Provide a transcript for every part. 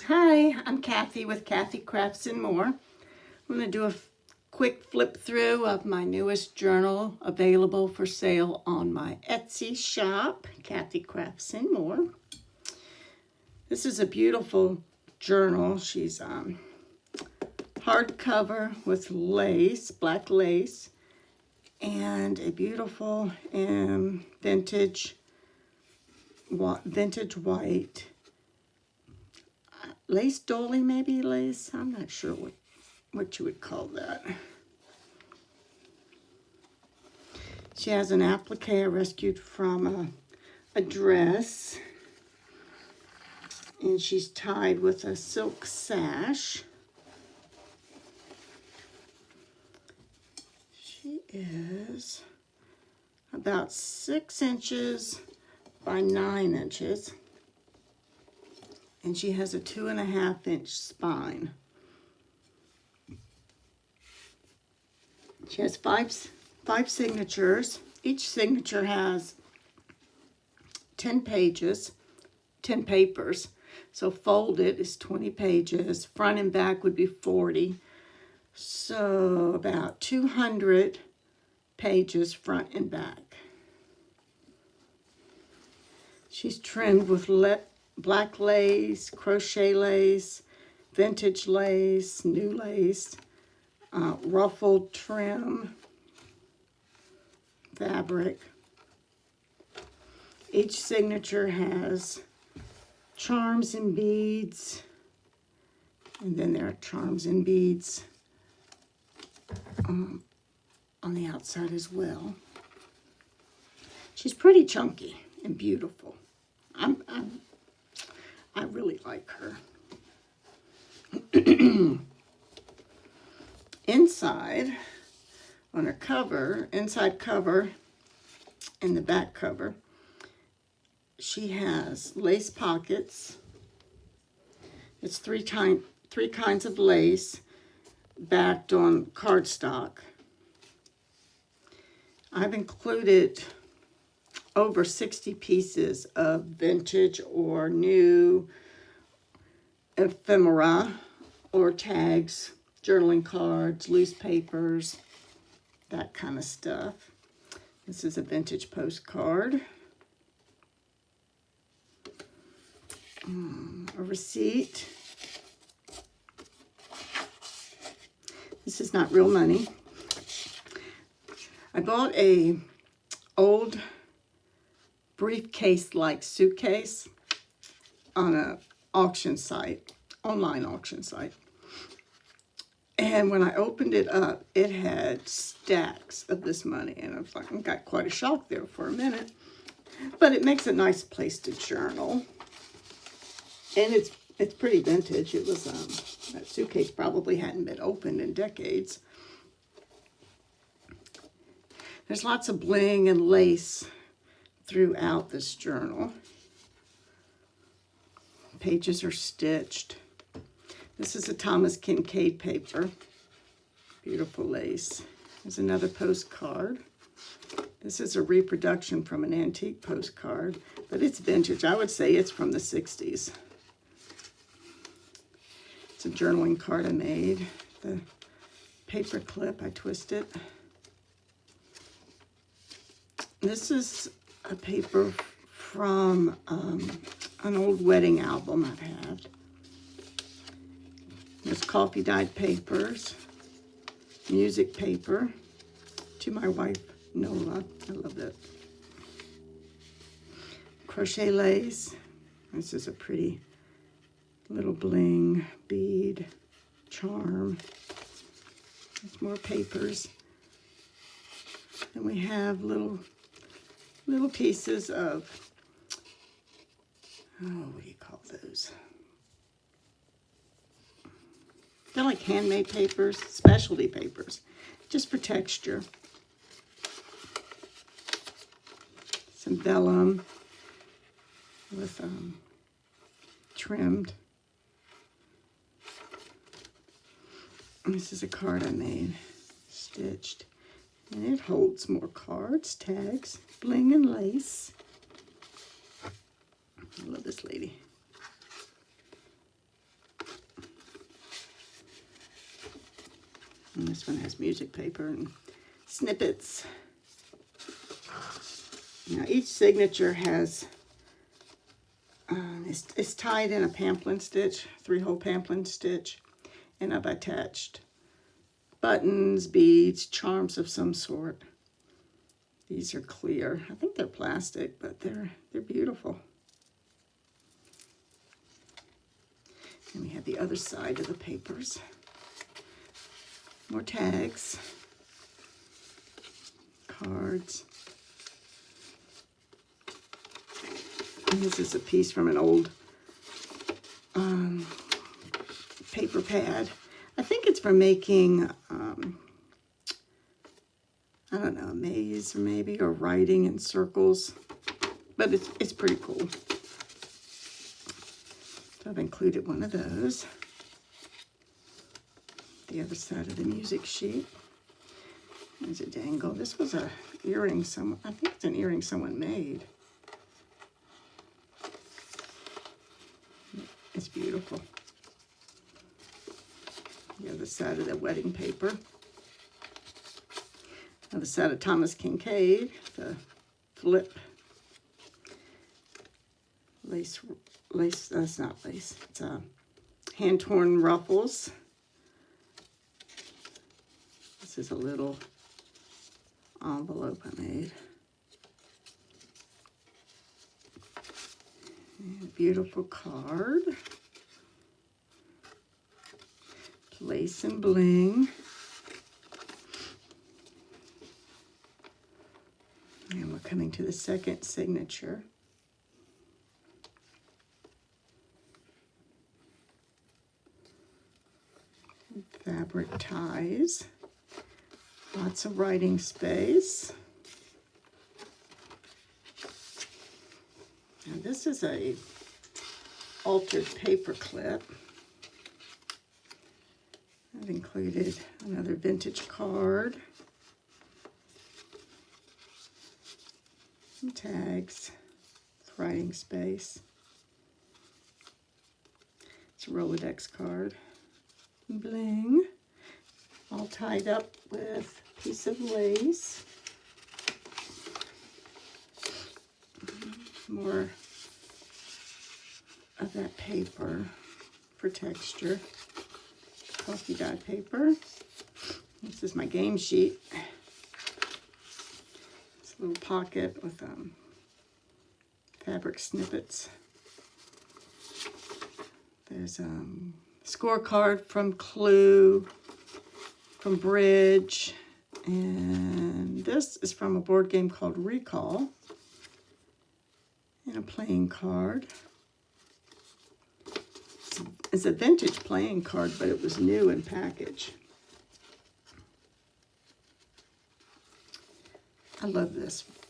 Hi, I'm Kathy with KathyCraftsandMore. I'm going to do a quick flip through of my newest journal available for sale on my Etsy shop, KathyCraftsandMore. This is a beautiful journal. She's hardcover with lace, black lace, and a beautiful vintage white lace doily, maybe lace. I'm not sure what you would call that. She has an appliqué I rescued from a dress, and she's tied with a silk sash. She is about 6 inches by 9 inches. And she has a 2.5-inch spine. She has five signatures. Each signature has 10 pages, 10 papers. So folded is 20 pages. Front and back would be 40. So about 200 pages front and back. She's trimmed with black lace, crochet lace, vintage lace, new lace, ruffled trim fabric. Each signature has charms and beads, and then there are charms and beads on the outside as well. She's pretty chunky and beautiful. I really like her. Inside, on her cover, inside cover and the back cover, she has lace pockets. It's three kinds of lace backed on cardstock. I've included over 60 pieces of vintage or new ephemera or tags, journaling cards, loose papers, that kind of stuff. This is a vintage postcard. A receipt. This is not real money. I bought a old briefcase-like suitcase on an auction site, online auction site. And when I opened it up, it had stacks of this money. And I was like, I got quite a shock there for a minute. But it makes a nice place to journal. And it's pretty vintage. It was, that suitcase probably hadn't been opened in decades. There's lots of bling and lace throughout this journal. Pages are stitched. This is a Thomas Kincaid paper. Beautiful lace. There's another postcard. This is a reproduction from an antique postcard, but it's vintage. I would say it's from the 60s. It's a journaling card I made. The paper clip, I twist it. This is a paper from an old wedding album I've had. There's coffee dyed papers, music paper, to my wife, Nola. I love that. Crochet lace. This is a pretty little bling bead charm. There's more papers. And we have little pieces of, what do you call those? They're like handmade papers, specialty papers, just for texture. Some vellum with trimmed. And this is a card I made, stitched. And it holds more cards, tags, bling and lace. I love this lady. And this one has music paper and snippets. Now each signature has, it's tied in a pamphlet stitch, 3-hole pamphlet stitch, and I've attached buttons, beads, charms of some sort. These are clear. I think they're plastic, but they're beautiful. And we have the other side of the papers. More tags, cards. And this is a piece from an old paper pad. I think it's for making, I don't know, a maze or maybe, or writing in circles. But it's pretty cool. So I've included one of those. The other side of the music sheet. There's a dangle. This was a earring I think it's an earring someone made. It's beautiful. The other side of the wedding paper. Other side of Thomas Kincaid, the flip. Lace, that's not lace. It's hand-torn ruffles. This is a little envelope I made. And a beautiful card. Lace and bling. And we're coming to the second signature. Fabric ties. Lots of writing space. And this is a altered paper clip. I've included another vintage card. Some tags. Writing space. It's a Rolodex card. Bling. All tied up with a piece of lace. More of that paper for texture. Coffee dye paper. This is my game sheet. It's a little pocket with fabric snippets. There's a scorecard from Clue, from Bridge, and this is from a board game called Recall, and a playing card. It's a vintage playing card, but it was new in package. I love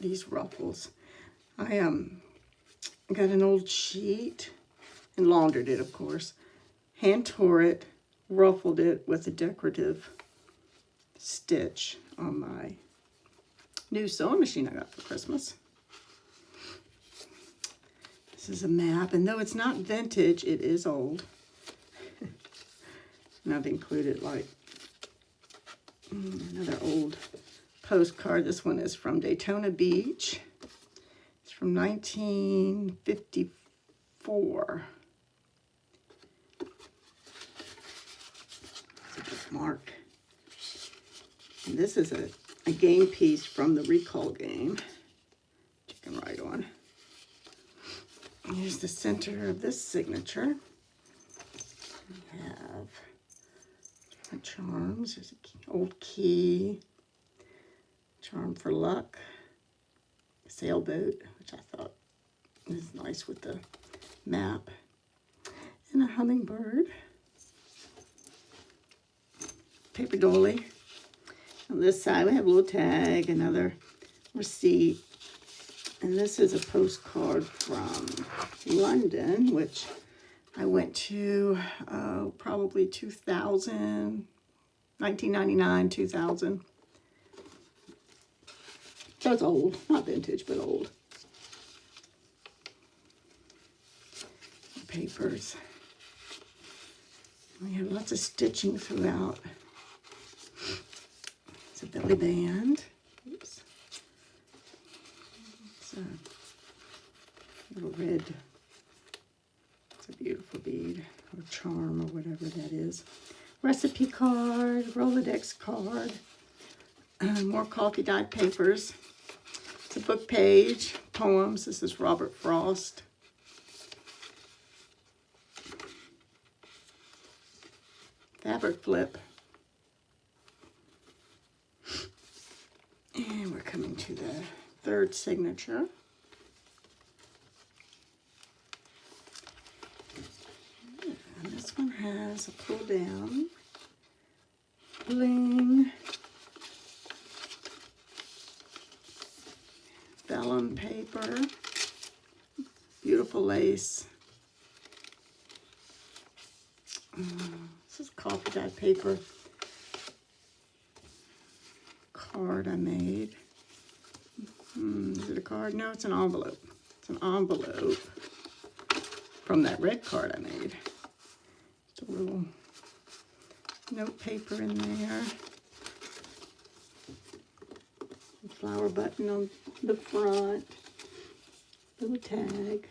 these ruffles. I got an old sheet and laundered it, of course. Hand tore it, ruffled it with a decorative stitch on my new sewing machine I got for Christmas. This is a map, and though it's not vintage, it is old. And I've included like another old postcard. This one is from Daytona Beach. It's from 1954. It's a bookmark. And this is a game piece from the Recall game, which you can write on. Here's the center of this signature. We have different charms. There's an old key, charm for luck, sailboat, which I thought is nice with the map, and a hummingbird, paper doily. On this side, we have a little tag, another receipt. And this is a postcard from London, which I went to probably 2000, 1999, 2000. So it's old, not vintage, but old. Papers. We have lots of stitching throughout. lovely band. Oops. It's a little red. It's a beautiful bead or charm or whatever that is. Recipe card, Rolodex card, more coffee dyed papers. It's a book page, poems. This is Robert Frost. Fabric flip. And we're coming to the third signature. And this one has a pull down, bling, vellum paper, beautiful lace. This is coffee dyed paper card I made. Is it a card? No, it's an envelope. It's an envelope from that red card I made. Just a little note paper in there. A flower button on the front. Little tag.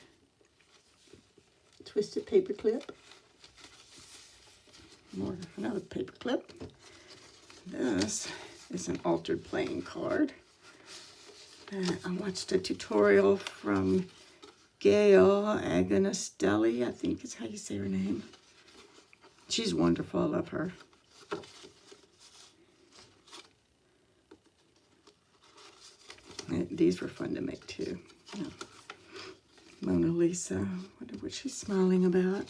Twisted paper clip. Another paper clip. This is an altered playing card. I watched a tutorial from Gail Agonistelli, I think is how you say her name. She's wonderful, I love her. And these were fun to make too. Yeah. Mona Lisa, I wonder what she's smiling about.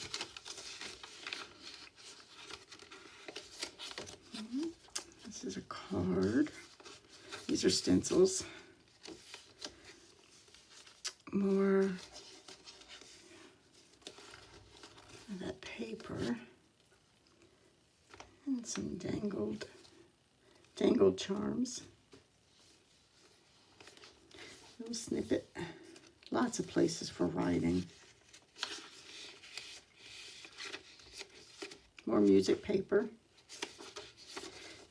This is a card. These are stencils. More of that paper. And some dangled charms. Little snippet. Lots of places for writing. More music paper.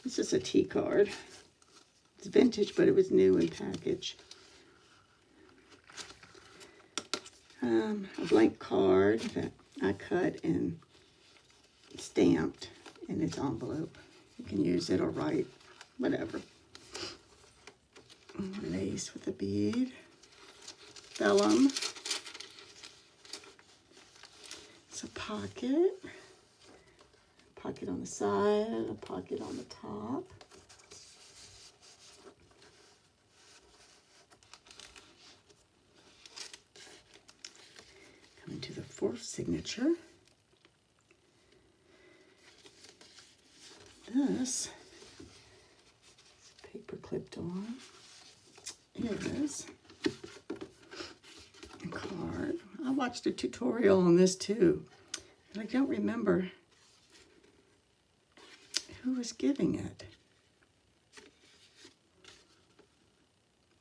This is a tea card. It's vintage, but it was new in package. A blank card that I cut and stamped in its envelope. You can use it or write, whatever. Lace with a bead. Vellum. It's a pocket. Pocket on the side, a pocket on the top. Coming to the fourth signature. This paper clipped on is a card. I watched a tutorial on this too, and I don't remember who was giving it.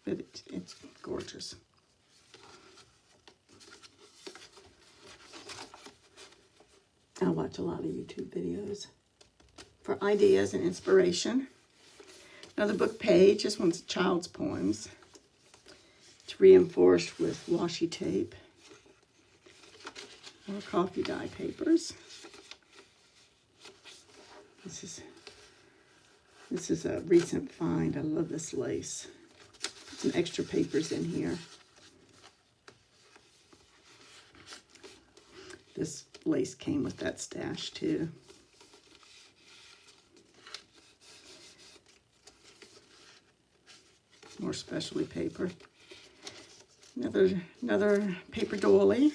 But it's gorgeous. I watch a lot of YouTube videos for ideas and inspiration. Another book page. This one's child's poems. It's reinforced with washi tape. More coffee dye papers. This is a recent find. I love this lace. Some extra papers in here. This lace came with that stash too. More specialty paper. Another paper doily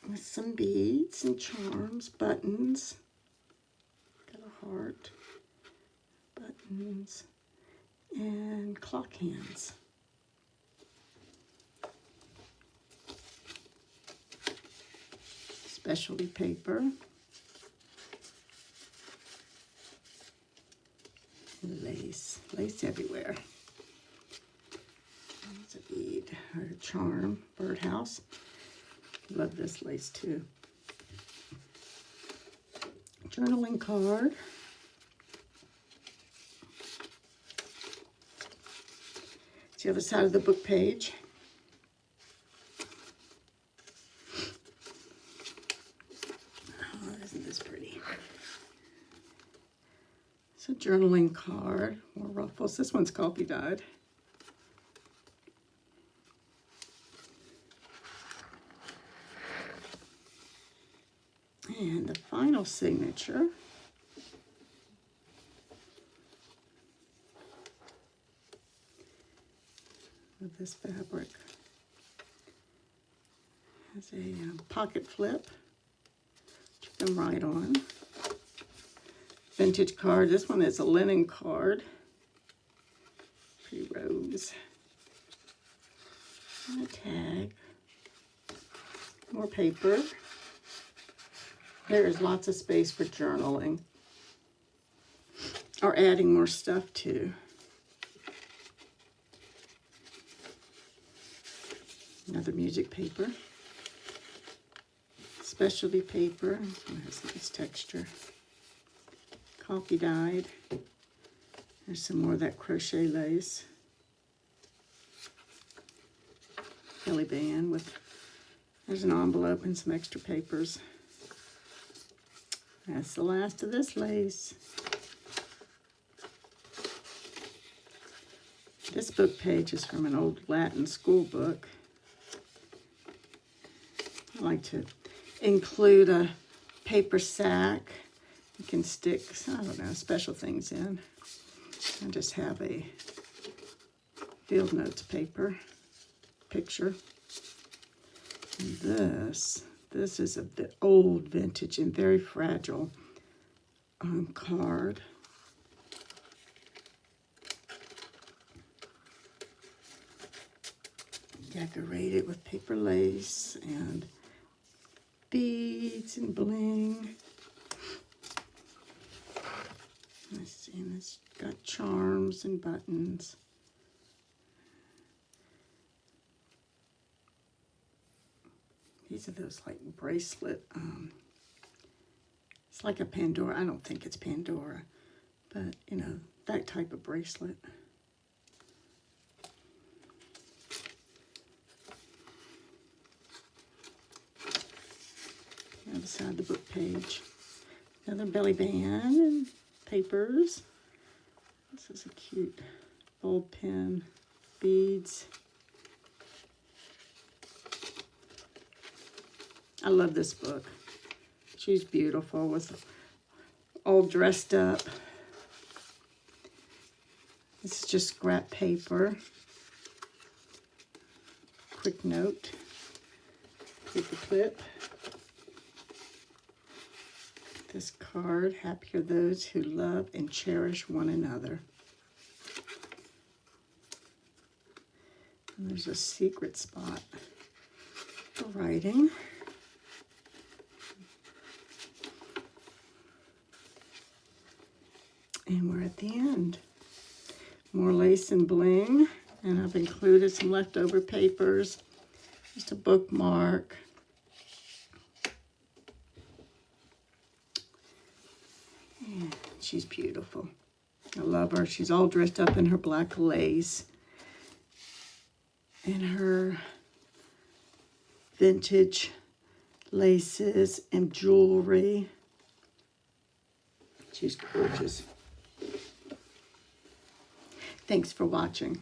with some beads and charms, buttons. Got a heart, buttons, and clock hands. Specialty paper. Lace everywhere. There's a bead or a charm, birdhouse. Love this lace too. Journaling card. the other side of the book page. Oh, isn't this pretty? It's a journaling card, more ruffles. This one's coffee dyed. And the final signature with this fabric has a pocket flip. Keep them right on. Vintage card. This one is a linen card. Pretty rose. And a tag. More paper. There is lots of space for journaling or adding more stuff to. Another music paper. Specialty paper. It has nice texture. Coffee dyed. There's some more of that crochet lace. Belly band with, there's an envelope and some extra papers. That's the last of this lace. This book page is from an old Latin school book. I like to include a paper sack. You can stick, I don't know, special things in. I just have a field notes paper picture. And this is a old vintage and very fragile card. Decorated with paper lace and beads and bling. Let's see, and it's got charms and buttons. These are those like bracelet, it's like a Pandora. I don't think it's Pandora, but you know, that type of bracelet. The other side of the book page. Another belly band and papers. This is a cute ball pin, beads. I love this book. She's beautiful with all dressed up. This is just scrap paper. Quick note. Paper clip. This card, happy are those who love and cherish one another. And there's a secret spot for writing. And we're at the end. More lace and bling. And I've included some leftover papers. Just a bookmark. And she's beautiful. I love her. She's all dressed up in her black lace. And her vintage laces and jewelry. She's gorgeous. Thanks for watching.